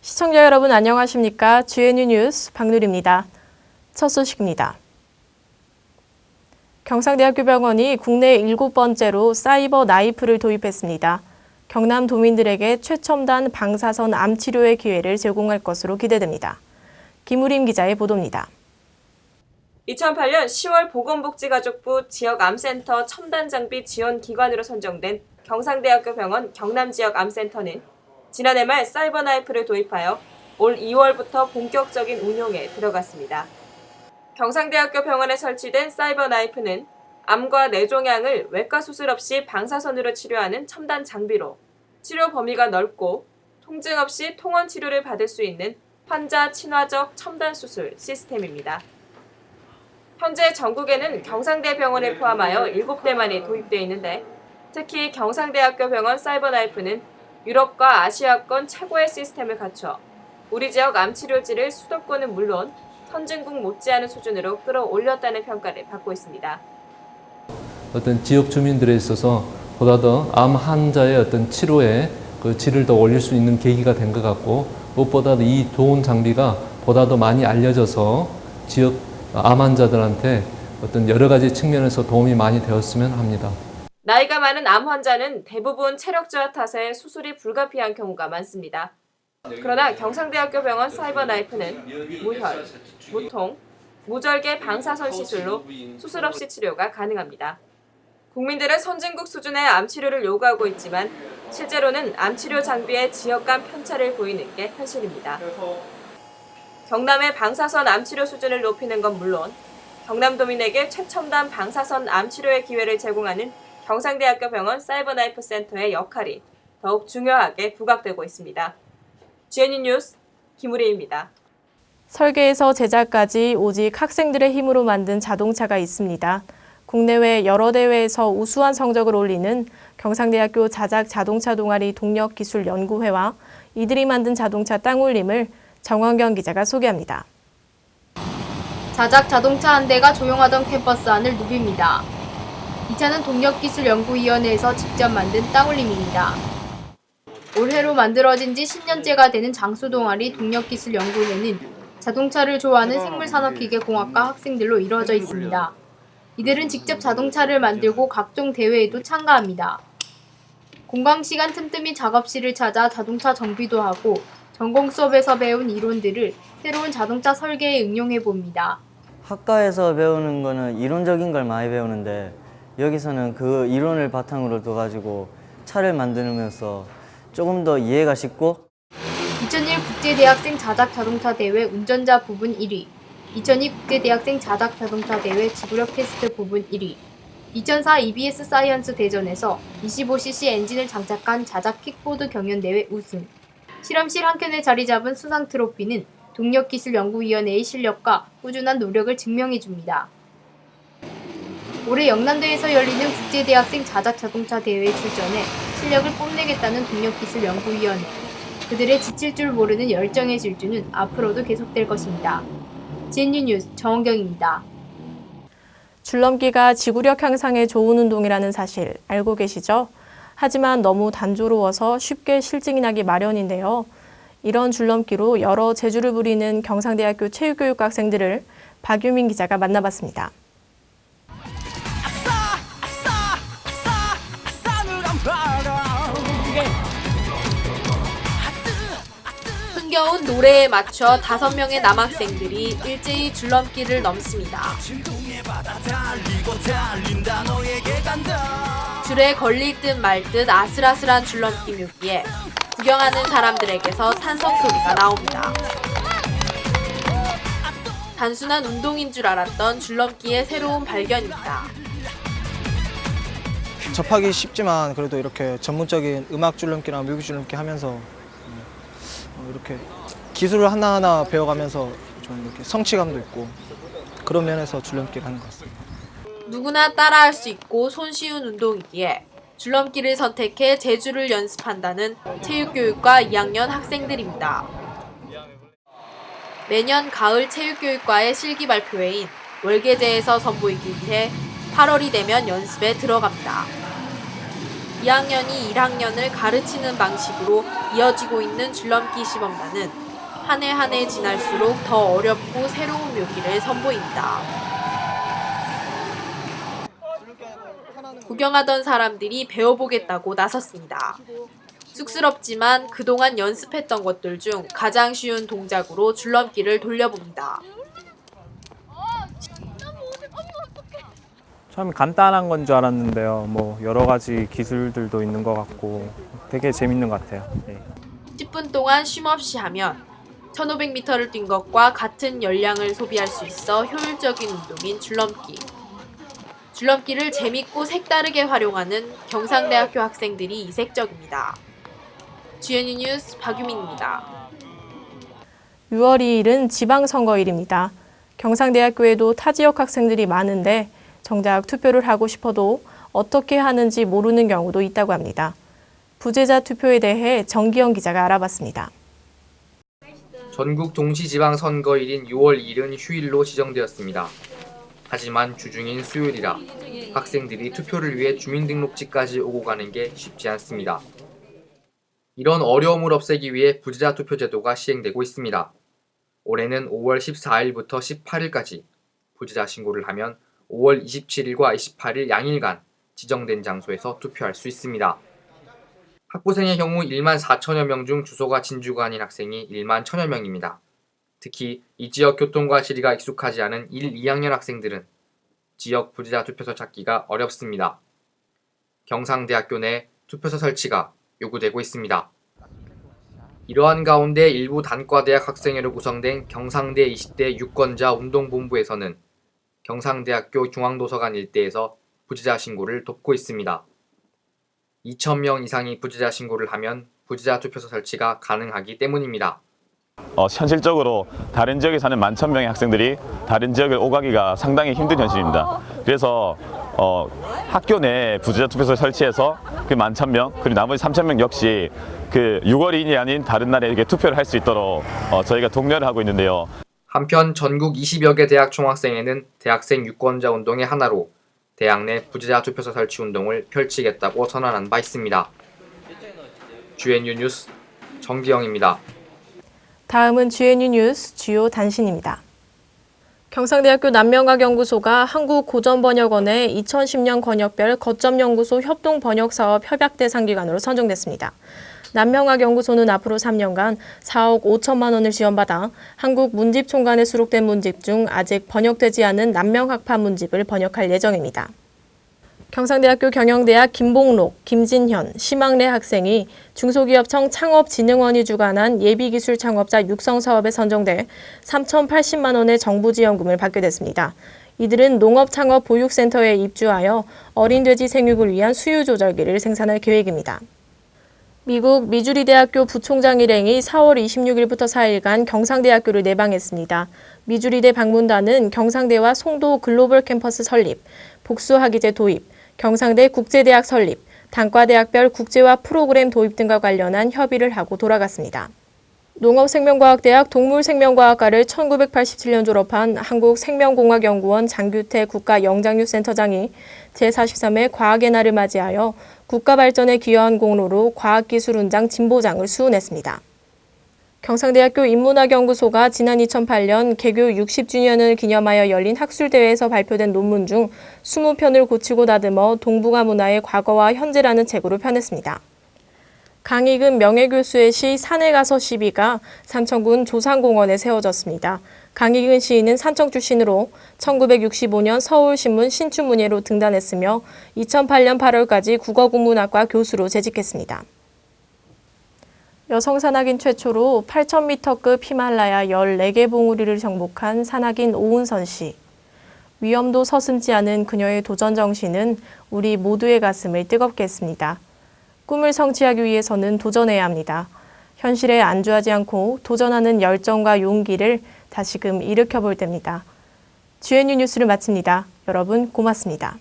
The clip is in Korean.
시청자 여러분 안녕하십니까? GNU 뉴스 박누리입니다. 첫 소식입니다. 경상대학교 병원이 국내 7번째로 사이버 나이프를 도입했습니다. 경남 도민들에게 최첨단 방사선 암 치료의 기회를 제공할 것으로 기대됩니다. 김우림 기자의 보도입니다. 2008년 10월 보건복지가족부 지역암센터 첨단장비 지원기관으로 선정된 경상대학교 병원 경남지역암센터는 지난해 말 사이버나이프를 도입하여 올 2월부터 본격적인 운용에 들어갔습니다. 경상대학교 병원에 설치된 사이버나이프는 암과 뇌종양을 외과 수술 없이 방사선으로 치료하는 첨단 장비로 치료 범위가 넓고 통증 없이 통원 치료를 받을 수 있는 환자 친화적 첨단 수술 시스템입니다. 현재 전국에는 경상대병원을 포함하여 7대만이 도입되어 있는데 특히 경상대학교 병원 사이버나이프는 유럽과 아시아권 최고의 시스템을 갖춰 우리 지역 암치료지를 수도권은 물론 선진국 못지않은 수준으로 끌어올렸다는 평가를 받고 있습니다. 어떤 지역 주민들에 있어서 보다 더 암 환자의 어떤 치료에 그 질을 더 올릴 수 있는 계기가 된 것 같고 무엇보다도 이 좋은 장비가 보다 더 많이 알려져서 지역 암 환자들한테 어떤 여러 가지 측면에서 도움이 많이 되었으면 합니다. 나이가 많은 암 환자는 대부분 체력 저하 탓에 수술이 불가피한 경우가 많습니다. 그러나 경상대학교 병원 사이버나이프는 무혈, 무통, 무절개 방사선 시술로 수술 없이 치료가 가능합니다. 국민들은 선진국 수준의 암치료를 요구하고 있지만 실제로는 암치료 장비의 지역 간 편차를 보이는 게 현실입니다. 경남의 방사선 암치료 수준을 높이는 건 물론 경남도민에게 최첨단 방사선 암치료의 기회를 제공하는 경상대학교 병원 사이버나이프 센터의 역할이 더욱 중요하게 부각되고 있습니다. GNU 뉴스 김우리입니다. 설계에서 제작까지 오직 학생들의 힘으로 만든 자동차가 있습니다. 국내외 여러 대회에서 우수한 성적을 올리는 경상대학교 자작 자동차 동아리 동력기술연구회와 이들이 만든 자동차 땅올림을 정원경 기자가 소개합니다. 자작 자동차 한 대가 조용하던 캠퍼스 안을 누빕니다. 이 차는 동력기술연구위원회에서 직접 만든 땅올림입니다. 올해로 만들어진 지 10년째가 되는 장수동아리 동력기술연구회는 자동차를 좋아하는 생물산업기계공학과 학생들로 이루어져 있습니다. 이들은 직접 자동차를 만들고 각종 대회에도 참가합니다. 공강시간 틈틈이 작업실을 찾아 자동차 정비도 하고 전공 수업에서 배운 이론들을 새로운 자동차 설계에 응용해봅니다. 학과에서 배우는 거는 이론적인 걸 많이 배우는데 여기서는 그 이론을 바탕으로 둬가지고 차를 만들면서 조금 더 이해가 쉽고 2001 국제대학생 자작 자동차 대회 운전자 부분 1위, 2002 국제대학생 자작 자동차 대회 지구력 테스트 부분 1위, 2004 EBS 사이언스 대전에서 25cc 엔진을 장착한 자작 킥보드 경연대회 우승, 실험실 한켠에 자리 잡은 수상 트로피는 동력기술연구위원회의 실력과 꾸준한 노력을 증명해줍니다. 올해 영남대에서 열리는 국제대학생 자작 자동차 대회에 출전해 실력을 뽐내겠다는 동력기술연구위원회. 그들의 지칠 줄 모르는 열정의 질주는 앞으로도 계속될 것입니다. GNU 뉴스 정원경입니다. 줄넘기가 지구력 향상에 좋은 운동이라는 사실 알고 계시죠? 하지만 너무 단조로워서 쉽게 실증이 나기 마련인데요. 이런 줄넘기로 여러 재주를 부리는 경상대학교 체육교육과 학생들을 박유민 기자가 만나봤습니다. 흥겨운 노래에 맞춰 5명의 남학생들이 일제히 줄넘기를 넘습니다. 줄에 걸릴 듯 말 듯 아슬아슬한 줄넘기 묘기에 구경하는 사람들에게서 탄성 소리가 나옵니다. 단순한 운동인 줄 알았던 줄넘기의 새로운 발견입니다. 접하기 쉽지만 그래도 이렇게 전문적인 음악 줄넘기나 묘기 줄넘기 하면서 이렇게 기술을 하나하나 배워가면서 좀 이렇게 성취감도 있고 그런 면에서 줄넘기를 하는 것 같습니다. 누구나 따라할 수 있고 손쉬운 운동이기에 줄넘기를 선택해 재주를 연습한다는 체육교육과 2학년 학생들입니다. 매년 가을 체육교육과의 실기 발표회인 월계제에서 선보이기 위해 8월이 되면 연습에 들어갑니다. 2학년이 1학년을 가르치는 방식으로 이어지고 있는 줄넘기 시범단은 한 해 한 해 지날수록 더 어렵고 새로운 묘기를 선보입니다. 구경하던 사람들이 배워보겠다고 나섰습니다. 쑥스럽지만 그동안 연습했던 것들 중 가장 쉬운 동작으로 줄넘기를 돌려봅니다. 처음에 간단한 건 줄 알았는데요. 뭐 여러 가지 기술들도 있는 것 같고 되게 재밌는 것 같아요. 네. 10분 동안 쉼없이 하면 1500m를 뛴 것과 같은 열량을 소비할 수 있어 효율적인 운동인 줄넘기. 줄넘기를 재밌고 색다르게 활용하는 경상대학교 학생들이 이색적입니다. GNU 뉴스 박유민입니다. 6월 2일은 지방선거일입니다. 경상대학교에도 타 지역 학생들이 많은데 정작 투표를 하고 싶어도 어떻게 하는지 모르는 경우도 있다고 합니다. 부재자 투표에 대해 정기영 기자가 알아봤습니다. 전국 동시지방선거일인 6월 2일은 휴일로 지정되었습니다. 하지만 주중인 수요일이라 학생들이 투표를 위해 주민등록지까지 오고 가는 게 쉽지 않습니다. 이런 어려움을 없애기 위해 부재자 투표 제도가 시행되고 있습니다. 올해는 5월 14일부터 18일까지 부재자 신고를 하면 5월 27일과 28일 양일간 지정된 장소에서 투표할 수 있습니다. 학부생의 경우 1만 4천여 명 중 주소가 진주가 아닌 학생이 1만 1천여 명입니다. 특히 이 지역 교통과 지리가 익숙하지 않은 1, 2학년 학생들은 지역 부재자 투표소 찾기가 어렵습니다. 경상대학교 내 투표소 설치가 요구되고 있습니다. 이러한 가운데 일부 단과대학 학생회로 구성된 경상대 20대 유권자 운동본부에서는 경상대학교 중앙도서관 일대에서 부재자 신고를 돕고 있습니다. 2,000명 이상이 부재자 신고를 하면 부재자 투표소 설치가 가능하기 때문입니다. 현실적으로 다른 지역에 사는 11,000명의 학생들이 다른 지역을 오가기가 상당히 힘든 현실입니다. 그래서 학교 내 부재자 투표소를 설치해서 그 11,000명 그리고 나머지 3,000명 역시 그 6월 2일이 아닌 다른 날에 이렇게 투표를 할 수 있도록 저희가 독려를 하고 있는데요. 한편 전국 20여 개 대학 총학생회는 대학생 유권자 운동의 하나로 대학 내 부재자 투표소 설치 운동을 펼치겠다고 선언한 바 있습니다. GNU 뉴스 정기영입니다. 다음은 GNU 뉴스 주요 단신입니다. 경상대학교 남명학연구소가 한국고전번역원의 2010년 권역별 거점연구소 협동번역사업 협약대상기관으로 선정됐습니다. 남명학연구소는 앞으로 3년간 4억 5천만 원을 지원받아 한국 문집총관에 수록된 문집 중 아직 번역되지 않은 남명학파 문집을 번역할 예정입니다. 경상대학교 경영대학 김봉록, 김진현, 심학래 학생이 중소기업청 창업진흥원이 주관한 예비기술 창업자 육성사업에 선정돼 3,080만 원의 정부 지원금을 받게 됐습니다. 이들은 농업창업보육센터에 입주하여 어린 돼지 생육을 위한 수유조절기를 생산할 계획입니다. 미국 미주리대학교 부총장 일행이 4월 26일부터 4일간 경상대학교를 내방했습니다. 미주리대 방문단은 경상대와 송도 글로벌 캠퍼스 설립, 복수학위제 도입, 경상대 국제대학 설립, 단과대학별 국제화 프로그램 도입 등과 관련한 협의를 하고 돌아갔습니다. 농업생명과학대학 동물생명과학과를 1987년 졸업한 한국생명공학연구원 장규태 국가영장류센터장이 제43회 과학의 날을 맞이하여 국가발전에 기여한 공로로 과학기술훈장 진보장을 수훈했습니다. 경상대학교 인문학연구소가 지난 2008년 개교 60주년을 기념하여 열린 학술대회에서 발표된 논문 중 20편을 고치고 다듬어 동북아 문화의 과거와 현재라는 책으로 펴냈습니다. 강익은 명예교수의 시 산에 가서 시비가 산청군 조상공원에 세워졌습니다. 강익은 시인은 산청 출신으로 1965년 서울신문 신춘문예로 등단했으며 2008년 8월까지 국어국문학과 교수로 재직했습니다. 여성 산악인 최초로 8,000m급 히말라야 14개 봉우리를 정복한 산악인 오은선 씨. 위험도 서슴지 않은 그녀의 도전 정신은 우리 모두의 가슴을 뜨겁게 했습니다. 꿈을 성취하기 위해서는 도전해야 합니다. 현실에 안주하지 않고 도전하는 열정과 용기를 다시금 일으켜볼 때입니다. GNU 뉴스를 마칩니다. 여러분 고맙습니다.